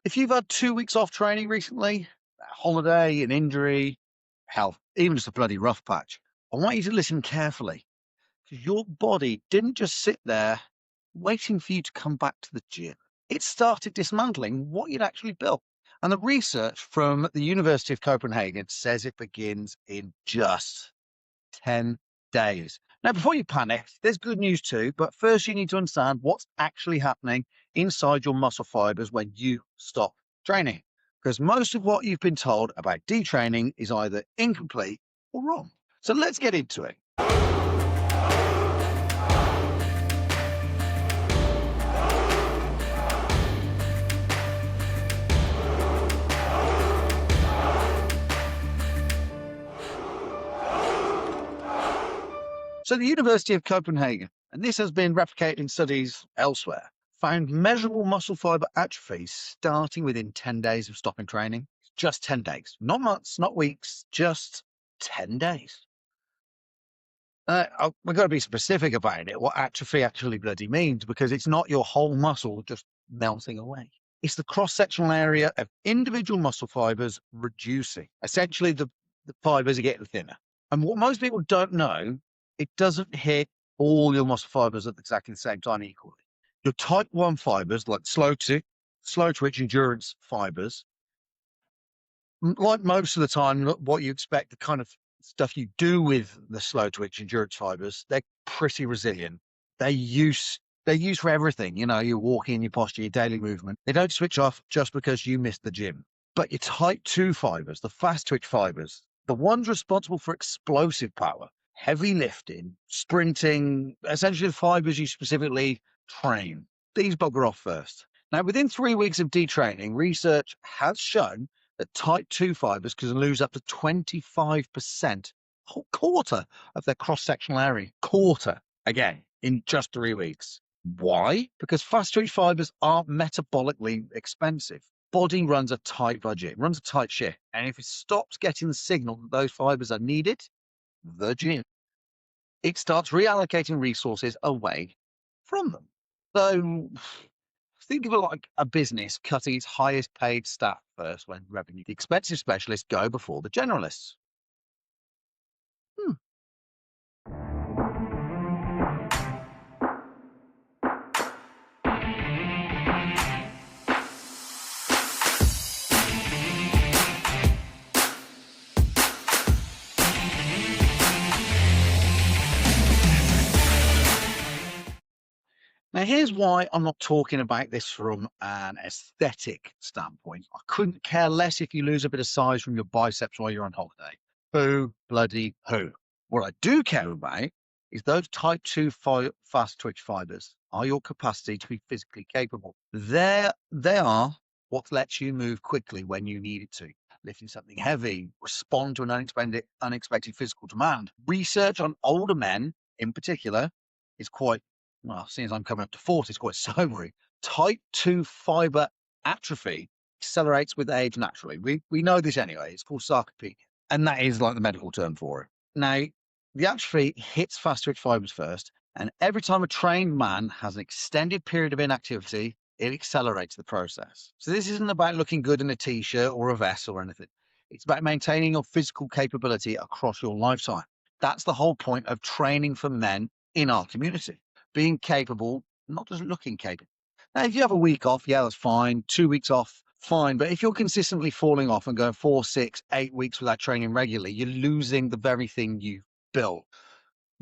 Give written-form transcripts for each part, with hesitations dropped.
If you've had 2 weeks off training recently, a holiday, an injury, hell, even just a bloody rough patch, I want you to listen carefully because your body didn't just sit there waiting for you to come back to the gym. It started dismantling what you'd actually built. And the research from the University of Copenhagen says it begins in just 10 days. Now, before you panic, there's good news too, but first you need to understand what's actually happening inside your muscle fibers when you stop training. Because most of what you've been told about detraining is either incomplete or wrong. So let's get into it. So the University of Copenhagen, and this has been replicated in studies elsewhere, found measurable muscle fiber atrophy starting within 10 days of stopping training. Just 10 days, not months, not weeks, just 10 days. We've got to be specific about it, what atrophy actually bloody means, because it's not your whole muscle just melting away. It's the cross-sectional area of individual muscle fibers reducing. Essentially, the fibers are getting thinner. And what most people don't know, it doesn't hit all your muscle fibers at exactly the same time equally. Your type 1 fibers, like slow twitch endurance fibers, like most of the time, what you expect, the kind of stuff you do with the slow twitch endurance fibers, they're pretty resilient. They're used for everything. You know, your walking, your posture, your daily movement. They don't switch off just because you missed the gym. But your type 2 fibers, the fast twitch fibers, the ones responsible for explosive power, heavy lifting, sprinting, essentially the fibers you specifically train, these bugger off first. Now, within 3 weeks of detraining, research has shown that type 2 fibers can lose up to 25%, a whole quarter of their cross-sectional area, quarter again, in just 3 weeks. Why? Because fast twitch fibers are metabolically expensive. Body runs a tight budget, runs a tight ship. And if it stops getting the signal that those fibers are needed, the gym, it starts reallocating resources away from them. So think of it like a business cutting its highest paid staff first when revenue. The expensive specialists go before the generalists. Hmm. Now, here's why I'm not talking about this from an aesthetic standpoint. I couldn't care less if you lose a bit of size from your biceps while you're on holiday. Who bloody who? What I do care about is those type 2 fast twitch fibers are your capacity to be physically capable. They are what lets you move quickly when you need it to. Lifting something heavy, respond to an unexpected physical demand. Research on older men in particular is quite, well, since I'm coming up to 40, it's quite sobering. Type 2 fiber atrophy accelerates with age naturally. We know this anyway. It's called sarcopenia. And that is like the medical term for it. Now, the atrophy hits fast twitch fibers first. And every time a trained man has an extended period of inactivity, it accelerates the process. So this isn't about looking good in a t-shirt or a vest or anything. It's about maintaining your physical capability across your lifetime. That's the whole point of training for men in our community. Being capable, not just looking capable. Now, if you have a week off, yeah, that's fine. 2 weeks off, fine. But if you're consistently falling off and going 4, 6, 8 weeks without training regularly, you're losing the very thing you've built.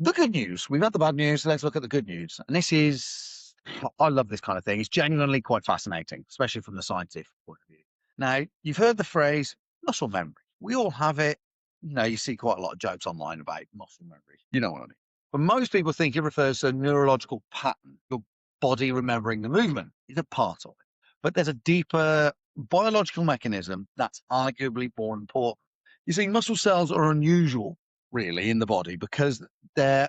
The good news, we've had the bad news, let's look at the good news. And this is, I love this kind of thing. It's genuinely quite fascinating, especially from the scientific point of view. Now, you've heard the phrase muscle memory. We all have it. You know, you see quite a lot of jokes online about muscle memory. You know what I mean? But most people think it refers to a neurological pattern. Your body remembering the movement is a part of it. But there's a deeper biological mechanism that's arguably more important. You see, muscle cells are unusual, really, in the body because they're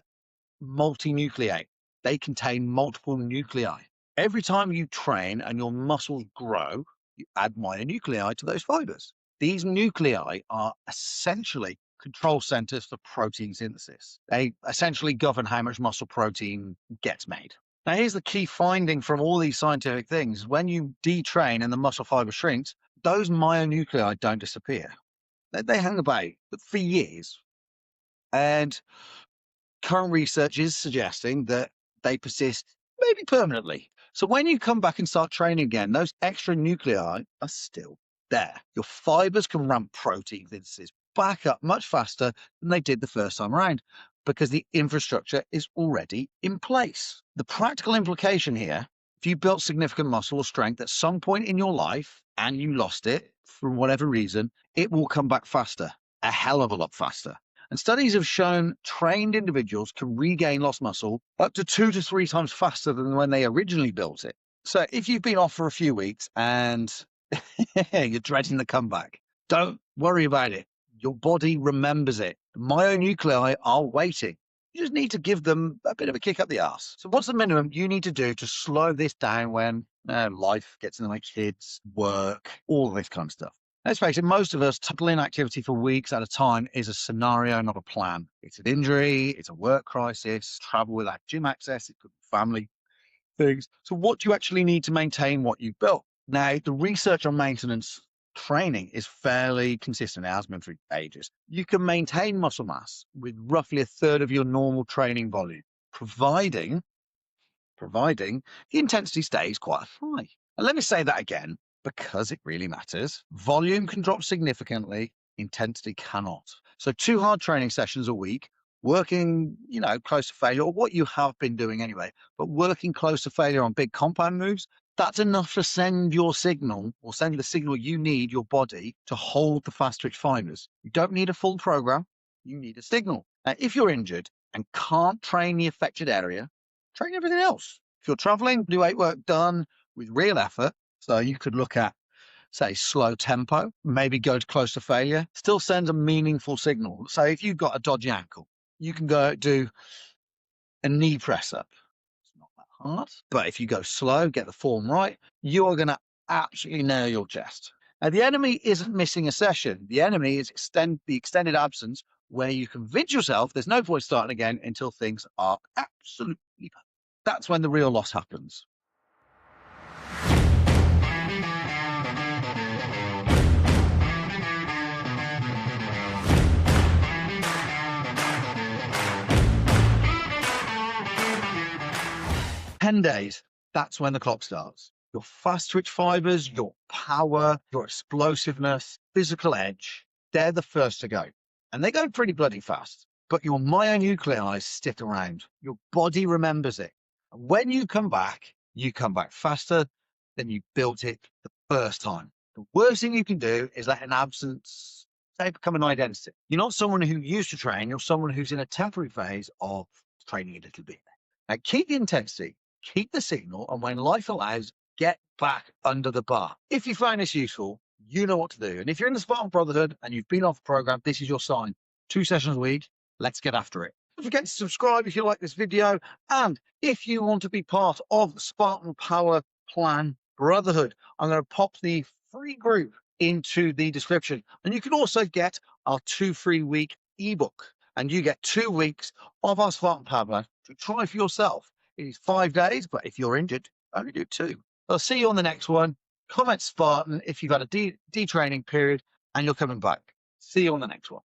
multinucleate. They contain multiple nuclei. Every time you train and your muscles grow, you add minor nuclei to those fibers. These nuclei are essentially control centers for protein synthesis. They essentially govern how much muscle protein gets made. Now, here's the key finding from all these scientific things. When you detrain and the muscle fiber shrinks, those myonuclei don't disappear. They hang about for years. And current research is suggesting that they persist maybe permanently. So when you come back and start training again, those extra nuclei are still there. Your fibers can ramp protein synthesis back up much faster than they did the first time around because the infrastructure is already in place. The practical implication here, if you built significant muscle or strength at some point in your life and you lost it for whatever reason, it will come back faster, a hell of a lot faster. And studies have shown trained individuals can regain lost muscle up to 2 to 3 times faster than when they originally built it. So if you've been off for a few weeks and you're dreading the comeback, don't worry about it. Your body remembers it. The myonuclei are waiting. You just need to give them a bit of a kick up the arse. So what's the minimum you need to do to slow this down when life gets in the way, kids, work, all this kind of stuff? Let's face it, most of us, total inactivity for weeks at a time is a scenario, not a plan. It's an injury, it's a work crisis, travel without gym access, it could be family things. So what do you actually need to maintain what you've built? Now, the research on maintenance training is fairly consistent. It has been for ages. You can maintain muscle mass with roughly a third of your normal training volume, providing the intensity stays quite high. And let me say that again, because it really matters. Volume can drop significantly, intensity cannot. So 2 hard training sessions a week, working, close to failure, or what you have been doing anyway, but working close to failure on big compound moves, that's enough to send your signal or send the signal you need your body to hold the fast twitch fibers. You don't need a full program, you need a signal. Now, if you're injured and can't train the affected area, train everything else. If you're traveling, do weight work done with real effort. So you could look at, say, slow tempo, maybe go to close to failure, still sends a meaningful signal. So if you've got a dodgy ankle, you can go do a knee press up. It's not that hard. But if you go slow, get the form right, you are going to absolutely nail your chest. Now, the enemy isn't missing a session. The enemy is the extended absence where you convince yourself there's no point starting again until things are absolutely perfect. That's when the real loss happens. days, that's when the clock starts. Your fast twitch fibers, your power, your explosiveness, physical edge, they're the first to go. And they go pretty bloody fast. But your myonuclei stick around. Your body remembers it. And when you come back faster than you built it the first time. The worst thing you can do is let an absence, say, become an identity. You're not someone who used to train, you're someone who's in a temporary phase of training a little bit. Now, keep the intensity, keep the signal, and when life allows, get back under the bar. If you find this useful, you know what to do. And if you're in the Spartan Brotherhood and you've been off the program, this is your sign. 2 sessions a week. Let's get after it. Don't forget to subscribe if you like this video. And if you want to be part of the Spartan Power Plan Brotherhood, I'm going to pop the free group into the description. And you can also get our 2 free week ebook. And you get 2 weeks of our Spartan Power Plan to try for yourself. It is 5 days, but if you're injured, only do 2. I'll see you on the next one. Comment Spartan if you've had a detraining period and you're coming back. See you on the next one.